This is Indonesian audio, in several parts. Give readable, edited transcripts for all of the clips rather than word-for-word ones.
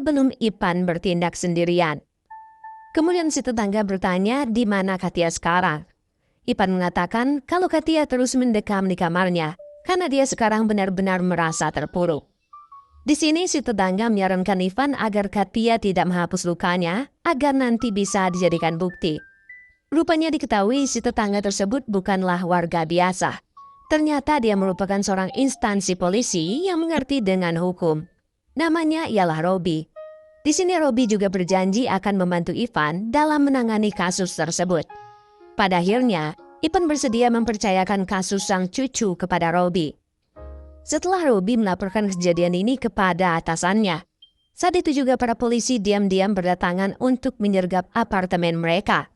Belum Ipan bertindak sendirian. Kemudian si tetangga bertanya di mana Katia sekarang. Ipan mengatakan kalau Katia terus mendekam di kamarnya karena dia sekarang benar-benar merasa terpuruk. Di sini si tetangga menyarankan Ivan agar Katia tidak menghapus lukanya agar nanti bisa dijadikan bukti. Rupanya diketahui si tetangga tersebut bukanlah warga biasa. Ternyata dia merupakan seorang instansi polisi yang mengerti dengan hukum. Namanya ialah Robi. Di sini Robi juga berjanji akan membantu Ivan dalam menangani kasus tersebut. Pada akhirnya, Ivan bersedia mempercayakan kasus sang cucu kepada Robi. Setelah Robi melaporkan kejadian ini kepada atasannya, saat itu juga para polisi diam-diam berdatangan untuk menyergap apartemen mereka.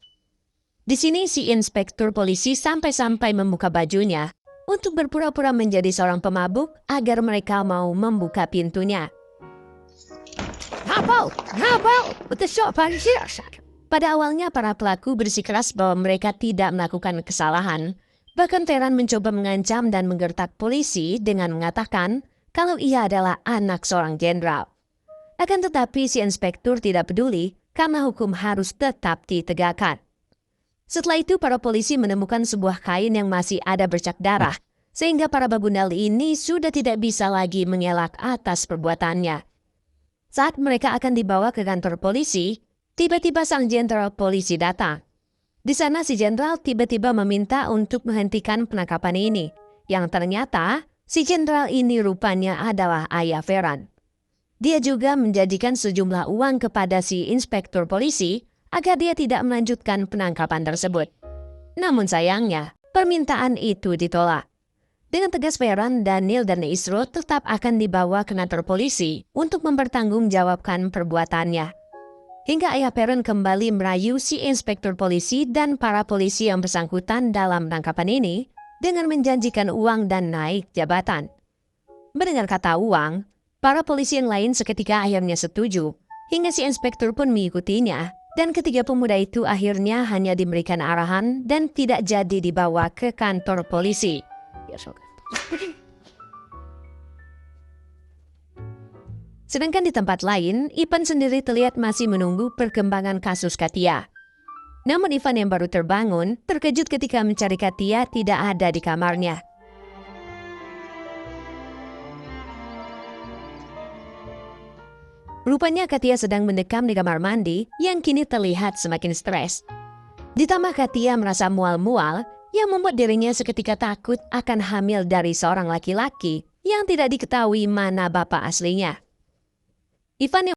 Di sini si inspektur polisi sampai-sampai membuka bajunya untuk berpura-pura menjadi seorang pemabuk agar mereka mau membuka pintunya. Pada awalnya para pelaku bersikeras bahwa mereka tidak melakukan kesalahan. Bahkan Teran mencoba mengancam dan menggertak polisi dengan mengatakan kalau ia adalah anak seorang jenderal. Akan tetapi si inspektur tidak peduli karena hukum harus tetap ditegakkan. Setelah itu para polisi menemukan sebuah kain yang masih ada bercak darah, sehingga para babundal ini sudah tidak bisa lagi mengelak atas perbuatannya. Saat mereka akan dibawa ke kantor polisi, tiba-tiba sang jenderal polisi datang. Di sana si jenderal tiba-tiba meminta untuk menghentikan penangkapan ini, yang ternyata si jenderal ini rupanya adalah ayah Ferhan. Dia juga menjanjikan sejumlah uang kepada si inspektur polisi agar dia tidak melanjutkan penangkapan tersebut. Namun sayangnya, permintaan itu ditolak. Dengan tegas Ferhan, Daniel dan Isro tetap akan dibawa ke kantor polisi untuk mempertanggungjawabkan perbuatannya. Hingga ayah Ferhan kembali merayu si inspektur polisi dan para polisi yang bersangkutan dalam penangkapan ini dengan menjanjikan uang dan naik jabatan. Mendengar kata uang, para polisi yang lain seketika akhirnya setuju, hingga si inspektur pun mengikutinya, dan ketiga pemuda itu akhirnya hanya diberikan arahan dan tidak jadi dibawa ke kantor polisi. Sedangkan di tempat lain, Ivan sendiri terlihat masih menunggu perkembangan kasus Katia. Namun Ivan yang baru terbangun terkejut ketika mencari Katia tidak ada di kamarnya. Rupanya Katia sedang mendekam di kamar mandi yang kini terlihat semakin stres. Ditambah Katia merasa mual-mual yang membuat dirinya seketika takut akan hamil dari seorang laki-laki yang tidak diketahui mana bapak aslinya. Ivan yang